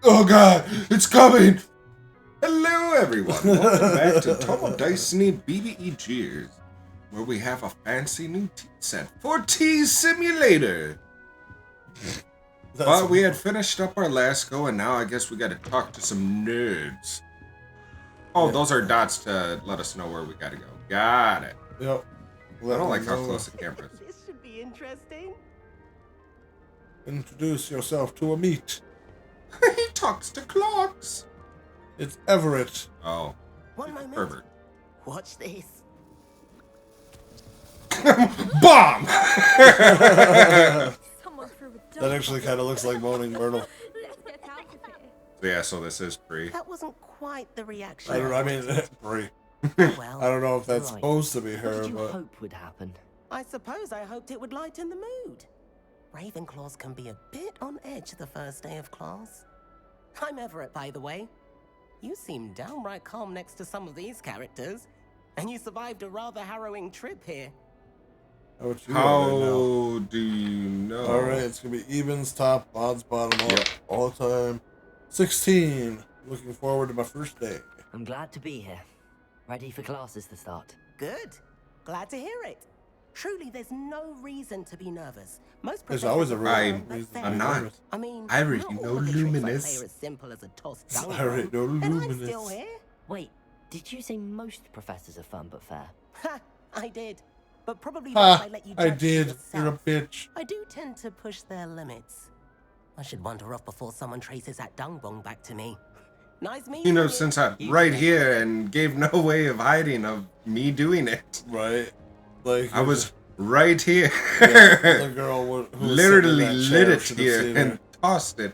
Oh god, it's coming! Hello everyone, welcome back to Tome of Dicetiny BBE Cheers, where we have a fancy new tea set for Tea Simulator. But we had finished up our last go, and now I guess we gotta talk to some nerds. Oh, those are dots to let us know where we gotta go. Got it. Yep. I don't like how close the camera is. This should be interesting. Introduce yourself to a meat. He talks to clocks. It's Everett. Oh. One moment. Pervert. Watch this. Bomb! That actually kind of looks like Moaning Myrtle. Yeah, so this is free. That wasn't quite the reaction. I don't know. I mean, free. Well, I don't know if that's Right. supposed to be What her, did you but hope would happen? I suppose I hoped it would lighten the mood. Ravenclaws can be a bit on edge the first day of class. I'm Everett, by the way. You seem downright calm next to some of these characters, and you survived a rather harrowing trip here. How do you know? Alright, it's gonna be evens top, odds bottom up, Yep. all the time. 16. Looking forward to my first day. I'm glad to be here. Ready for classes to start. Good. Glad to hear it. Truly, there's no reason to be nervous. Most There's always a professors reason. are, reason but to I'm be not. nervous. I mean, I already not know all of the tricks I Luminous. play are as simple as a tossed I dung already know bomb, and I'm Luminous. still here. Wait, did you say most professors are fun but fair? Ha! I did. But probably Ha! because I let you I judge did. yourself. You're a bitch. I do tend to push their limits. I should wander off before someone traces that dung bong back to me. Nice meeting You know, you. since I'm right here and gave no way of hiding of me doing it. Right? Like I was right here. the girl who was Literally sitting in that lit chair it should have here seen and her. tossed it.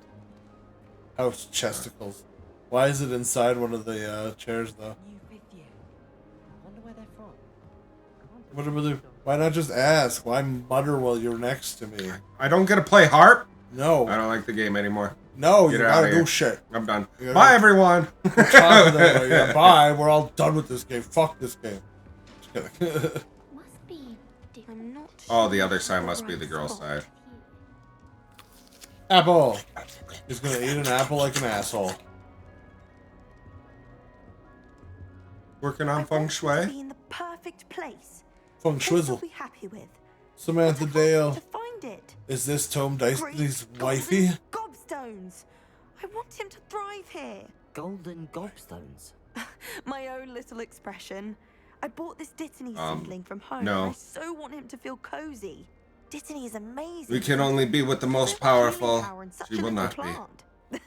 House chesticles. Why is it inside one of the chairs though? You with you. I wonder where they're from. What are they? Why not just ask? Why mutter while you're next to me? I don't get to play harp? No. I don't like the game anymore. No, Get you it gotta outta do here. shit. I'm done. Yeah. Bye, everyone. Yeah, bye. We're all done with this game. Fuck this game. Just kidding. Must be. I'm not Oh, sure the other side the must be right the girl's spot. side. Apple. He's gonna eat an apple like an asshole. Working on I feng want you to shui? be in the perfect place. Feng Place I'll Schwizzle. be happy with. Samantha But I can't Dale. seem to find it. Is this Tome Dicetany's Great wifey? golden Gobstones. I want him to thrive here. Golden gobstones. My own little expression. I bought this Dicetiny seedling from home. no. And I so want him to feel cozy. Dicetiny is amazing. We can only be with the most There's healing powerful. power in such She a will little not be. plant.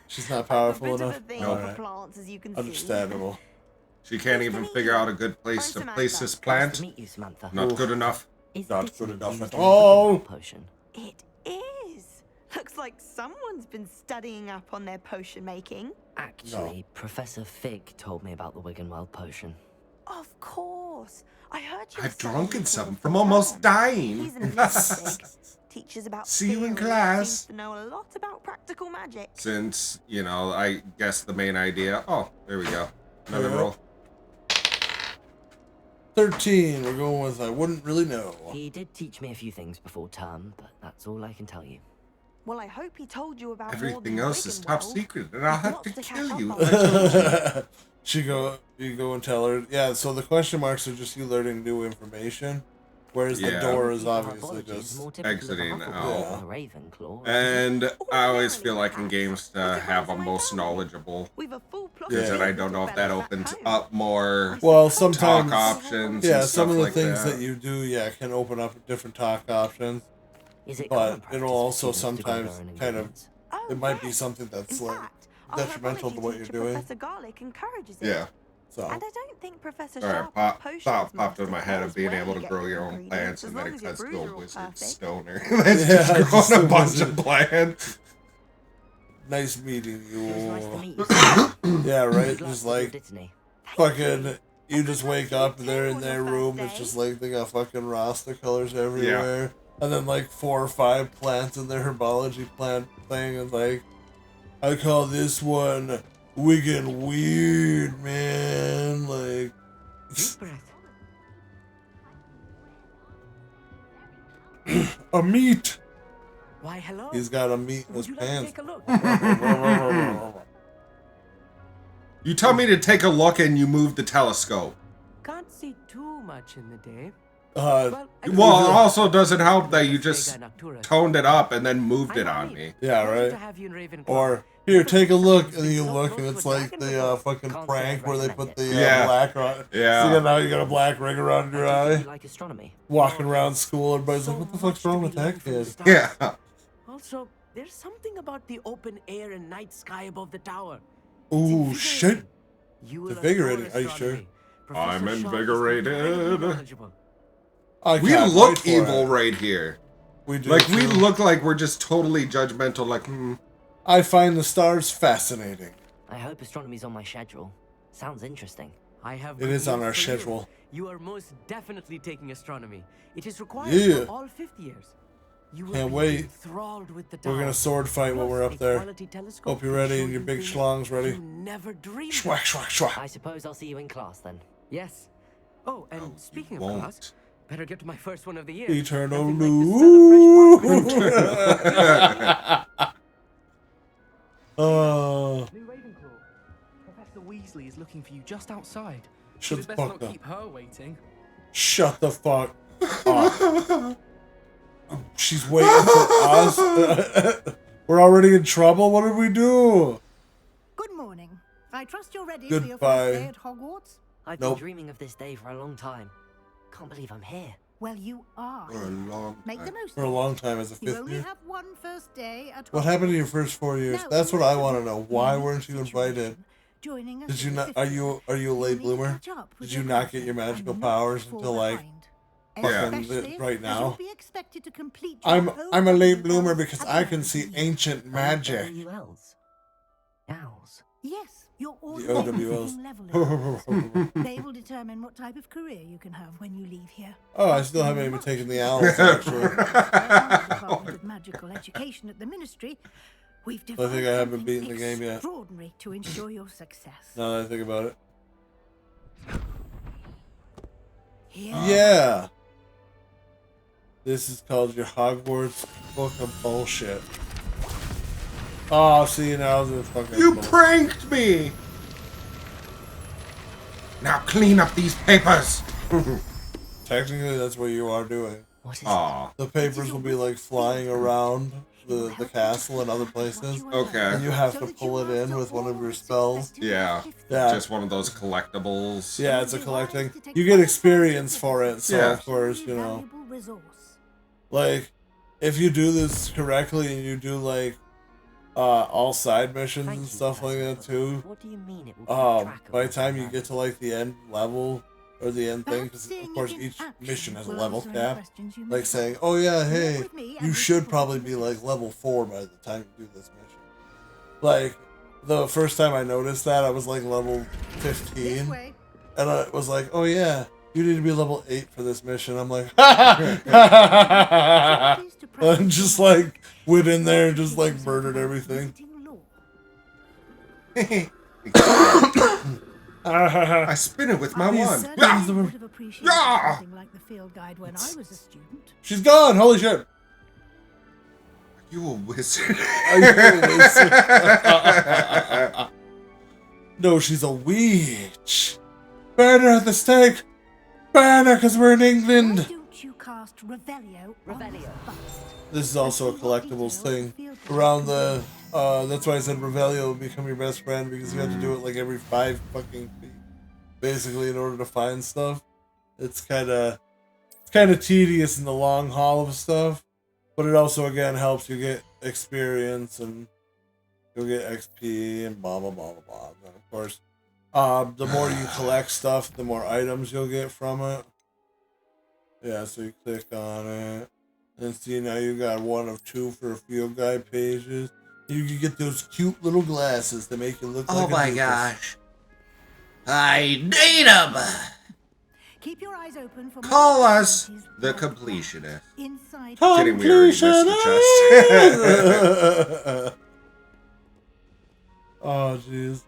She's not I'm powerful a bit enough. of a thing Alright. for plants, as you can see. Understandable. She can't even figure out a good place to place this Nice plant. to meet you, Samantha. Not good enough. Is Not Dictony good enough used at in the all. Wiggenweld potion? It is. Looks like someone's been studying up on their potion making. Actually, Professor Fig told me about the Wiggenweld potion. Of course. I heard you. I've drunken something from almost dying. He's an amazing. Teaches about See you in theory, class. seems to know a lot about practical magic. Since, you know, I guess the main idea. Oh, there we go. Another Yeah. roll. 13. We're going with I wouldn't really know. He did teach me a few things before term, but that's all I can tell you. Well, I hope he told you about more Everything than else is top Wiggenweld. secret, and I'll There's have lots to catch kill up you. on. You go and tell her. Yeah, so the question marks are just you learning new information, whereas the Yeah. door is People obviously biology is just. more typical of a exiting Hufflepuff out. than a Ravenclaw. And I always feel like in games to have a most knowledgeable. We've a full plot Because Yeah. then I don't know if that opens up more Well, talk sometimes. options. Yeah, and some of stuff the like things that. that you do, can open up different talk options. Is it but common it'll practice for also students to go sometimes learn in kind of- games? Oh, It might be yes. something that's In like fact, our detrimental to herbology what you're teacher, doing. Professor Garlic encourages it. Yeah. So And I don't think Professor Sorry, Sharp thought popped master in my head tells of being where able you to get grow your your own ingredients, plants, as and then long it as your cuts to brews a are all wizard perfect. stoner. That's Yeah, just just growing a a bunch of wizard. plants. nice meeting It was nice to you. meet you. Sam. Yeah, right. Good luck Just with your like Dictony. fucking. You And just good luck wake to you up, too they're in on their your room. first It's day. just like they got fucking rasta colors everywhere, and then like 4 or 5 plants in their herbology plant thing, and like, I call this one Wigan Weird, man. Like, Deep breath. a meat. Why, hello. He's got a meat in his Would you like to pants. take a look? You tell me to take a look and you move the telescope. Can't see too much in the day. Well, it also doesn't help that you just toned it up and then moved it on me. Yeah, right? Or, here, take a look, and you look, and it's like the fucking prank where they put the black on. Yeah. So now you got a black ring around your eye. Like astronomy. Walking around school, everybody's like, what the fuck's wrong with that kid? Yeah. Also, there's something about the open air and night sky above the tower. Ooh, shit. Invigorating, are you sure? I'm invigorated. I We can't look wait for evil it. right here. We do. Like, we too. look like we're just totally judgmental, like, I find the stars fascinating. I hope astronomy's on my schedule. Sounds interesting. I have It is on our news for you. schedule. You are most definitely taking astronomy. It is required Yeah. for all 5th years. You will Can't be wait. enthralled with the We're tower. gonna sword fight when Plus, we're up a there. quality telescope Hope you're will ready show and your you big things schlong's ready. you never dreamed of. Schwack, schwack, schwack. I suppose I'll see you in class then. Yes. Oh, and speaking of won't. class, better get to my first one of the year. Eternal Nothing like the smell of fresh Lou. Oh, New Ravenclaw. Professor Weasley is looking for you just outside. shut We'd the best fuck not up. keep her waiting. Shut the fuck up. She's waiting for us. We're already in trouble. What did we do? Good morning. I trust you're ready for your Goodbye. first day at Hogwarts. I've Nope. been dreaming of this day for a long time. Can't believe I'm here. Well, you are. for a long Make the time. most For a of it. long time as a You fifth only year. have one first day at What Hogwarts. happened in your first 4 years? Now, That's in what I the want to event know. of Why any weren't you invited? situation, joining us Did you in not? fifth Are year, you a you'll late need to bloomer? catch up with Did you your not get your classes magical and powers not fall until like? behind. fucking Especially right as now? you'll be expected to complete your I'm own a late exams bloomer because at I the can end see of the year. ancient magic. OWLs. Owls. Yes, your The ordinary OWLs. thinking level. They will determine what type of career you can have when you leave here. Oh, I still haven't even taken the owls actually. As the Department of Magical Education at the Ministry, we've I think devised I haven't something beaten the game yet. extraordinary to ensure your success. Now that I think about it. Here, Yeah. This is called your Hogwarts Book of Bullshit. Oh, see, now the fucking. You bull- pranked me! Now clean up these papers! Technically, that's what you are doing. What is it? Aw, The papers will be like flying around the castle and other places. okay. And you have to pull it in with one of your spells. Yeah. Yeah. Just one of those collectibles. Yeah, it's a collecting. You get experience for it, so Yeah. of course, you know. Valuable resource. Like, if you do this correctly and you do like all side missions Thank and you, stuff like Professor. that too, What do you mean it will keep track of by the what time I you have? get to like the end level or the end thing, because Perhaps of course seeing it in each action mission has a will level answer any cap. questions you may Like have. saying, oh yeah, hey, with me and you we should will probably be like level 4 by the time you do this mission. Like, the first time I noticed that, I was like level This 15. way. And I was like, oh yeah, you need to be level 8 for this mission. I'm like, Pleased to present and just you like went in there and just like murdered everything. visiting law. I spin it with my I wand. certainly Ah! would have appreciated Yeah. something like the field guide when I was a student. She's gone. Holy shit. You a wizard? Are you a wizard? No, she's a witch. Burn her at the stake. Burn her because we're in Why England. don't you cast Revelio on Revelio. the bust? This is also a collectibles thing. Around the, that's why I said Revelio will become your best friend, because you have to do it like every 5 fucking feet, basically, in order to find stuff. It's kind of tedious in the long haul of stuff, but it also again helps you get experience and you'll get XP and blah blah blah blah blah. And of course, the more you collect stuff, the more items you'll get from it. Yeah, so you click on it. And see, now you got 1 of 2 for field guide pages. You can get those cute little glasses that make you look like Oh a my doofus. gosh. I need him! Keep your eyes open for Call more us opportunities the like that. completionist. Inside. Kidding, we already missed the chest. Oh, jeez.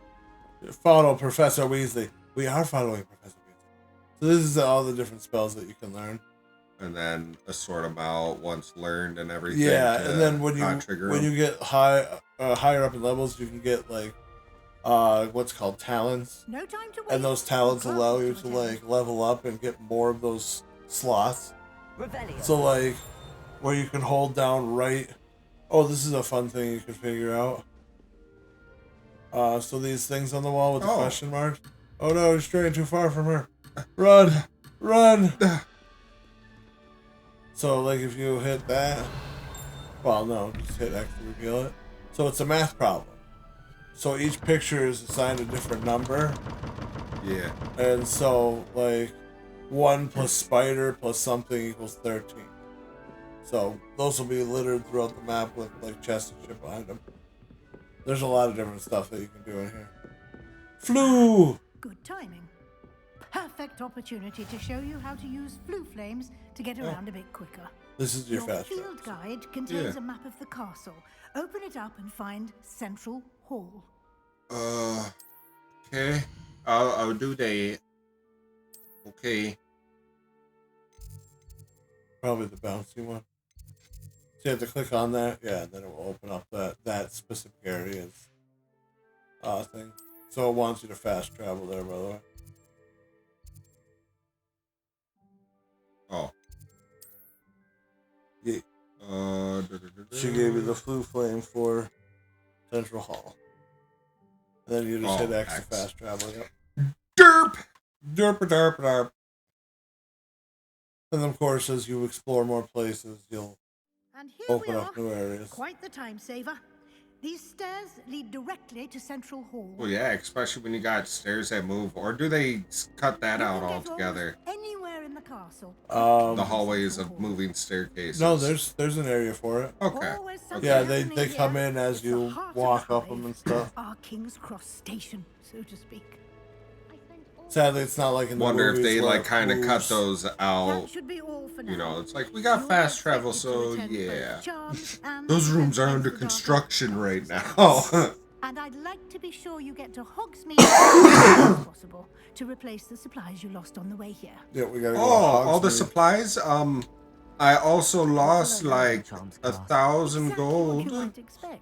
Follow Professor Weasley. We are following Professor Weasley. So this is all the different spells that you can learn. And then a sort amount once learned and everything. Yeah, to and then when not trigger you him. get higher up in levels, you can get like what's called talents. No time to wait. And those talents allow you to like level up and get more of those slots. Revelio. So like where you can hold down right. Oh, this is a fun thing you can figure out. So these things on the wall with the question marks. Oh no, you're straying too far from her. Run! Run! So like if you hit that, well no, just hit X to reveal it. So it's a math problem. So each picture is assigned a different number. Yeah. And so like 1 plus spider plus something equals 13. So those will be littered throughout the map with like chests and shit behind them. There's a lot of different stuff that you can do in here. Flu! Good timing. Perfect opportunity to show you how to use flu flames to get around a bit quicker. This is your fast field guide contains a map of the castle. Open it up and find Central Hall. Okay. I'll do that. Okay. Probably the bouncy one. So you have to click on that, yeah, and then it will open up that specific area's thing. So it wants you to fast travel there, by the way. Oh. Yeah. She gave you the flu flame for Central Hall. And then you just hit X to fast travel. Yep. Derp! Derp, derp, derp. And then, of course, as you explore more places, you'll open up new areas. Quite the time saver. These stairs lead directly to Central Hall. Well, yeah, especially when you got stairs that move. Or do they cut that out altogether? Anywhere in the castle. The hallways of moving staircases. No, there's an area for it. Okay. Yeah, they come in as you walk up them and stuff. Our King's Cross station, so to speak. Sadly, it's not like in the Wonder if movies they where like kind of cut those out. That should be all for now. You know, it's like we got fast travel, so yeah. Those rooms are under construction right now. And I'd like to be sure you get to Hogsmeade as soon as possible to replace the supplies you lost on the way here. Yeah, we gotta go. All the supplies. I also lost like 1,000 gold.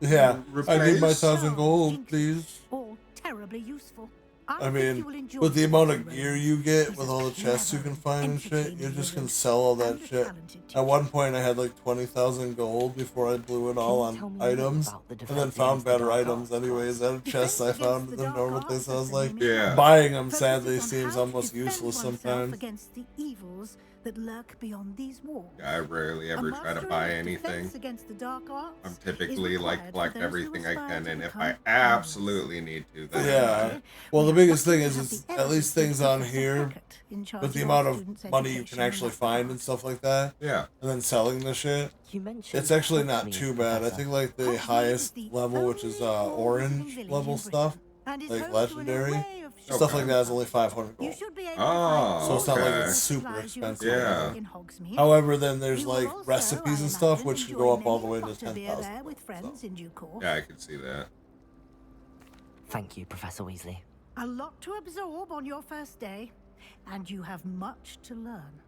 Yeah, Replace? I need my 1,000 gold, please. All terribly useful. I mean, with the amount of gear you get, with all the chests you can find and shit, you just can sell all that shit. At one point, I had like 20,000 gold before I blew it all on items, and then found better items anyways out of chests I found in the normal place. I was like, buying them sadly seems almost useless sometimes. Against the evils that lurk beyond these walls. I rarely ever try to buy anything. I'm typically like collect everything I can, and if I absolutely need to, then yeah. Well, the biggest thing is at least things on here, with the amount of money you can actually find and stuff like that. Yeah. And then selling the shit. It's actually not too bad. I think like the highest level, which is orange level stuff, like legendary. Stuff like that is only 500 gold. Oh, so it's not like it's super expensive. Yeah. However, then there's like recipes and stuff which can go up all the way to 10,000. So. Yeah, I can see that. Thank you, Professor Weasley. A lot to absorb on your first day, and you have much to learn.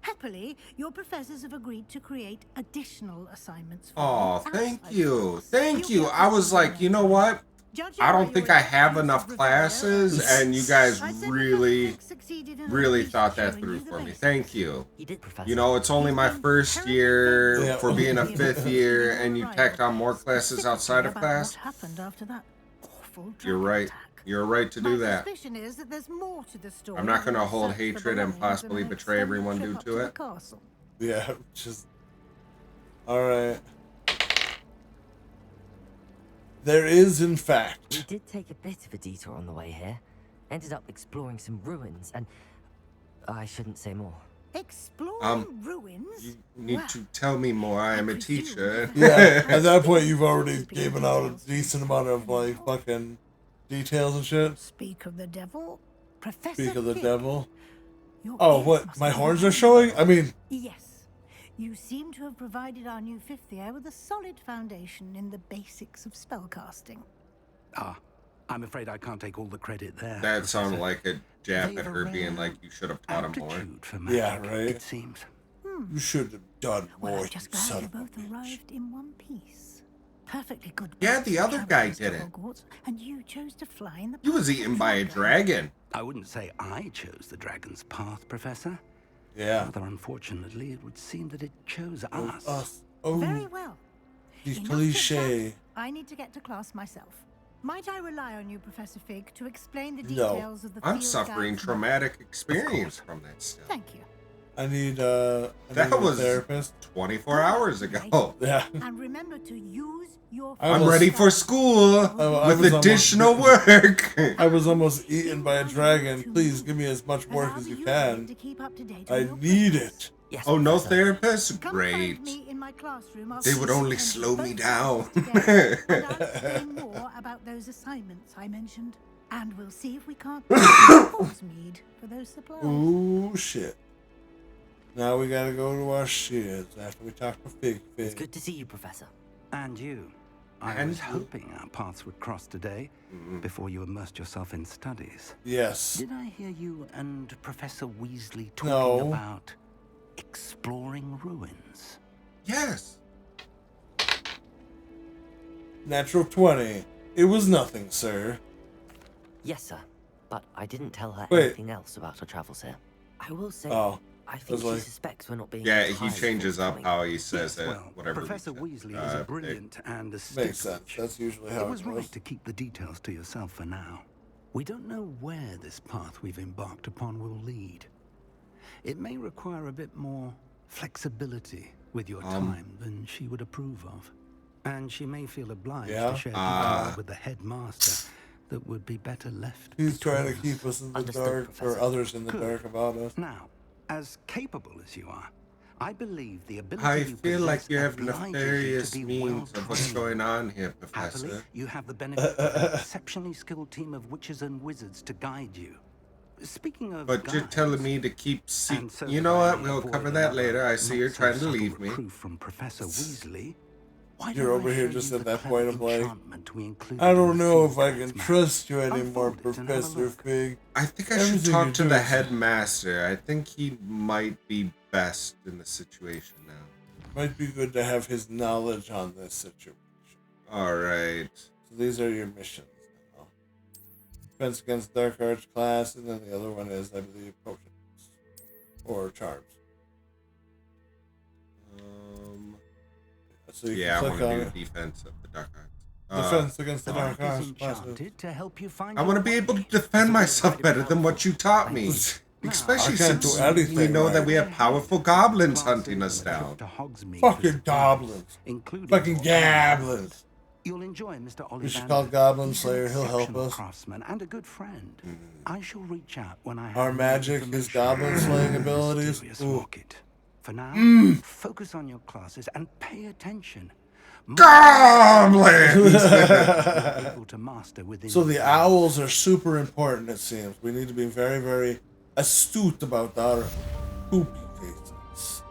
Happily, your professors have agreed to create additional assignments for Oh, you. thank you. Thank you. I was like, you know what? I don't think I have enough classes, and you guys really thought that through for me. Thank you. You know, it's only my first year for being a 5th year, and you tacked on more classes outside of class. You're right. You're right to do that. I'm not going to hold hatred and possibly betray everyone due to it. Yeah, just... Alright. There is, in fact. We did take a bit of a detour on the way here. Ended up exploring some ruins, and I shouldn't say more. Exploring ruins? You need to tell me more. I am a teacher. Yeah, at that point you've already given out a decent amount of like fucking details and shit. Speak of the devil, Professor. Speak of the devil. Oh, what? My horns are showing? I mean. Yes. You seem to have provided our new 5th year with a solid foundation in the basics of spellcasting. Ah, I'm afraid I can't take all the credit there. That sounded like a jab at her being like, you should have taught him more. Yeah, right? It seems. You should have done more, Well, I'm just glad son you of a both bitch. arrived in one piece. perfectly good. Yeah, path the to other travel guy to did it. Hogwarts, and you chose to fly in the. He was eaten by a dragon. I wouldn't say I chose the dragon's path, Professor. Yeah. Rather unfortunately, it would seem that it chose us. Oh, Very well. the Enough cliche. chit-chat. I need to get to class myself. Might I rely on you, Professor Fig, to explain the No. details of the I'm field suffering guides? traumatic experience from that stuff. Thank you. I need That a was therapist. 24 hours ago. Yeah. And remember to use your. I'm ready for school I with was additional almost- work. I was almost eaten by a dragon. Please give me as much work as you can. To keep up to date I on your need progress. it. Yes, Oh, no Professor. therapist? Come Great. find me in my classroom. I'll They would teach you only and slow both me of us down. together, and I'll explain more about those assignments I mentioned. And we'll see if we can't Hogsmeade for those supplies. Ooh, shit. Now we gotta go to our sheds after we talk to Fig It's Fig. good to see you, Professor. And you. I And was you. hoping our paths would cross today before you immersed yourself in studies. Yes. Did I hear you and Professor Weasley talking No. about exploring ruins? Yes. Natural 20. It was nothing, sir. Yes, sir. But I didn't tell her Wait. anything else about her travels here. I will say, Oh. I think was she like- suspects we're not being Yeah, he entirely changes up forthcoming. how he says it. Well, Whatever. Professor he said. Weasley is a brilliant and astute Makes sense. witch. That's usually how It it was goes. right to keep the details to yourself for now. We don't know where this path we've embarked upon will lead. It may require a bit more flexibility with your time than she would approve of. And she may feel obliged Yeah? to share details with the headmaster that would be better left He's trying to between keep us in the Understood, dark, or Professor. others in the Good. dark about us. Now, as capable as you are, I believe the ability I you feel like possess you have obliges you nefarious to be means of what's well-trained. going on here, Happily, Professor. you have the benefit of an exceptionally skilled team of witches and wizards to guide you. Speaking of But you're guides, telling me to keep and so You that know I what? may We'll avoid cover that another later. I see not you're so trying to subtle leave me. reproof from Professor Weasley. Why You're don't over I here show just you at the that clever point of like, enchantment we included I in don't the know field if I guides can map? trust you anymore, Unfold it and have a Professor look. Fig. I think I should Everything talk you to do the is- headmaster. I think he might be best in the situation now. Might be good to have his knowledge on this situation. All right. So these are your missions now. Defense against dark arts class, and then the other one is, I believe, potions. Or charms. So you Yeah, I can want click to on do it. defense of the dark arts. Defense against the dark Dark arts is classes. enchanted to help you find I want to your be able to way. defend It's myself very better than what you taught me. Especially I can't since do anything we know that right. we have powerful goblins Classes hunting us and a trip down. to Hogsmeade Fucking for goblins. including Fucking your goblins. You'll enjoy Mr. Ollivander. We should call Goblin He's Slayer, an he'll help exceptional us. craftsman and a good friend. I shall reach out when I have Our more magic, his information goblin on slaying the abilities. mysterious Ooh. locket. For now, focus on your classes and pay attention. Goblins! You're able to master within So the yourself. owls are super important, it seems. We need to be very, very astute about our poopy faces.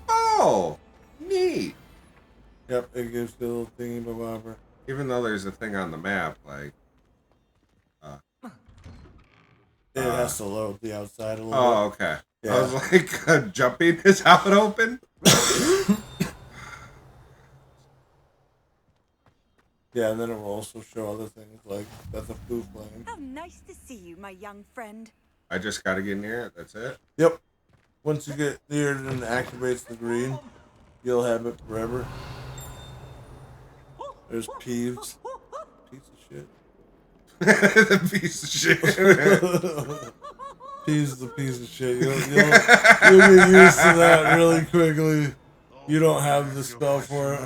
Oh, neat. Yep, it gives the little thingy bobber. Even though there's a thing on the map, like, It has to load the outside a little oh, okay. Yeah. I was like, jumping is how it opened. Yeah, and then it will also show other things like that's a blue flame. How nice to see you, my young friend. I just gotta get near it. That's it. Yep. Once you get near it and it activates the green, you'll have it forever. There's Peeves. Piece of shit. The piece of shit. Peeves is a piece of shit. You'll get used to that really quickly. You don't have the spell for it.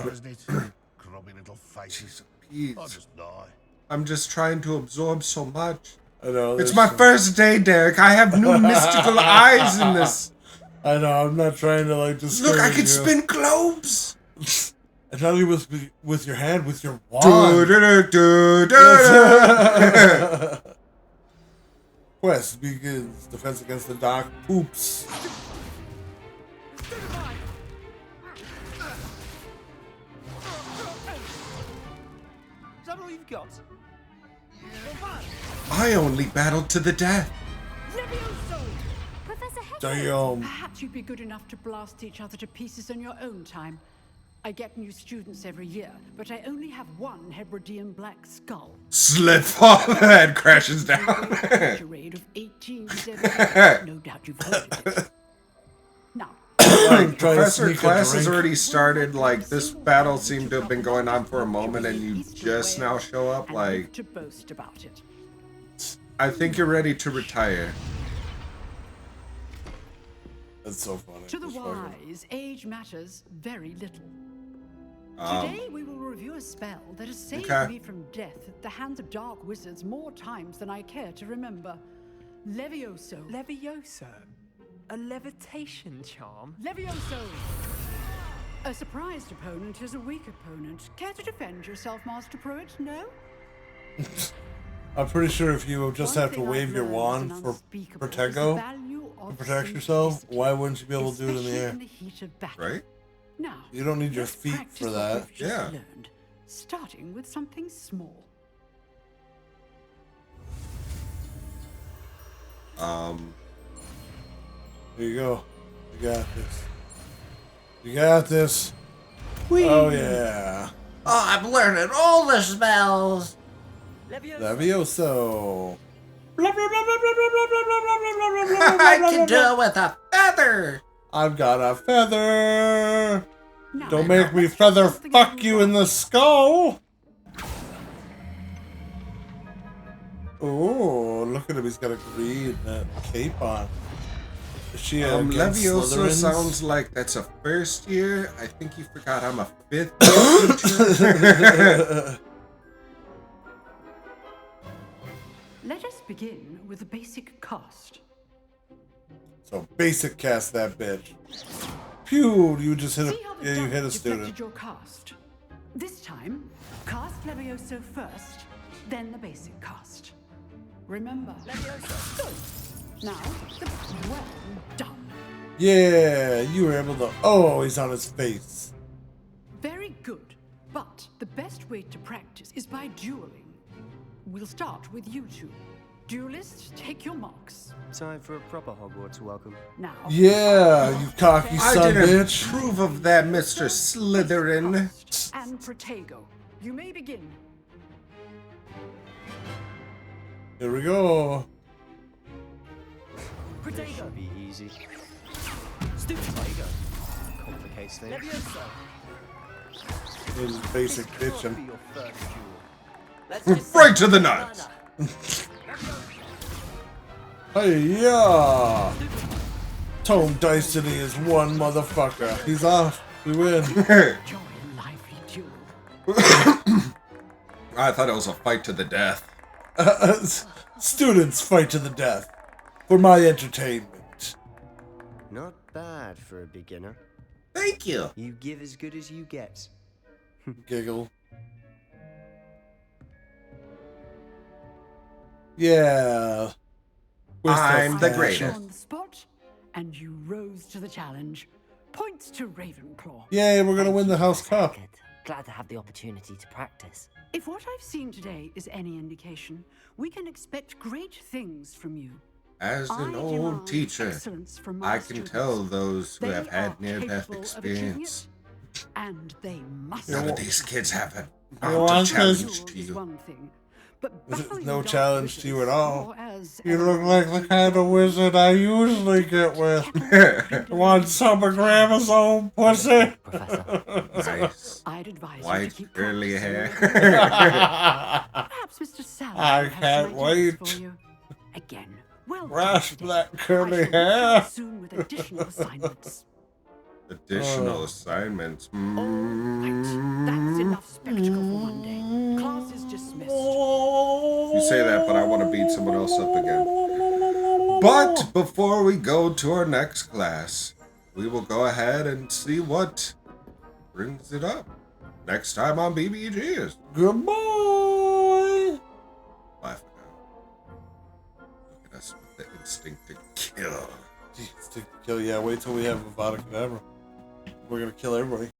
Grubby little faces. Jeez. I'll just die. I'm just trying to absorb so much. I know. It's there's my some- first day, Derek. I have new mystical eyes in this. I know. I'm not trying to like discourage Look, I can you. spin globes. And not even with your hand, with your Do, wand. do, do, do, do. Quest begins. Defense against the dark poops. Is that all you've got? I only battled to the death. Professor Hex Damn. Perhaps you'd be good enough to blast each other to pieces in your own time. I get new students every year, but I only have one Hebridean black skull. Slip off and crashes down. Charade of 1870. No doubt you've heard of it. Now, like, Professor Class has already started. Like, this battle seemed to have been going on for a moment, and you just now show up. Like, to boast about it. I think you're ready to retire. That's so funny. To the wise, age matters very little. Today we will review a spell that has saved me from death at the hands of dark wizards more times than I care to remember. Levioso. Levioso? A levitation charm? Levioso! A surprised opponent is a weak opponent. Care to defend yourself, Master Pruitt? No? I'm pretty sure if you just have to wave your wand for Protego to protect yourself, why wouldn't you be able to do it in the air? Right? Now, you don't need your feet for that. Yeah. Learned, starting with something small. Here you go. You got this. You got this. Whee. Oh yeah. Oh, I'm learning all the spells. Levioso. I can do it with a feather. I've got a feather. Don't make me feather fuck you in the skull. Oh, look at him. He's got a green cape on. Is she Levioso sounds like that's a first year. I think you forgot I'm a 5th year teacher. Let us begin with a basic cast. So basic cast that bitch. Pew! You just hit you hit a student. Your cast. This time, cast Levioso first, then the basic cast. Remember, Levioso. Good. Now, well done. Yeah, you were able to. Oh, he's on his face. Very good. But the best way to practice is by dueling. We'll start with you two. Duelists, take your marks. Time for a proper Hogwarts welcome. Now. Yeah, you cocky son I didn't bitch. approve of that, Mr. Slytherin. And Protego, you may begin. Here we go. This should be easy. Stupid Protego. Complicates things. Levioso. This is basic bitchin'. Right to the nuts. Hey, yeah. Tome Dicetiny is one motherfucker. He's off. We win. I thought it was a fight to the death. Students fight to the death for my entertainment. Not bad for a beginner. Thank you. You give as good as you get. Giggle. Yeah. I'm the greatest. On the spot, and you rose to the challenge. Points to Ravenclaw. Yay, we're gonna win the House Cup. Glad to have the opportunity to practice. If what I've seen today is any indication, we can expect great things from you. As an old teacher, I can tell those who have had near-death experience. And they must. None of these kids have a challenge to you. One thing, but no challenge to you at all. You look like the kind of wizard I usually get with. Want some of Grandma's own pussy? Nice. I'd advise white curly hair. Perhaps Mr. Salad I can't wait. For you. Again, well rasp that curly hair. Soon with additional assignments. Additional assignments. Right. That's enough spectacle for Monday. Class is dismissed. You say that, but I want to beat someone else up again. But before we go to our next class, we will go ahead and see what brings it up. Next time on BBGs. Goodbye. Bye for now. Look at us with the instinct to kill. Instinct to kill, yeah. Wait till we have Avada Kedavra. We're gonna kill everybody.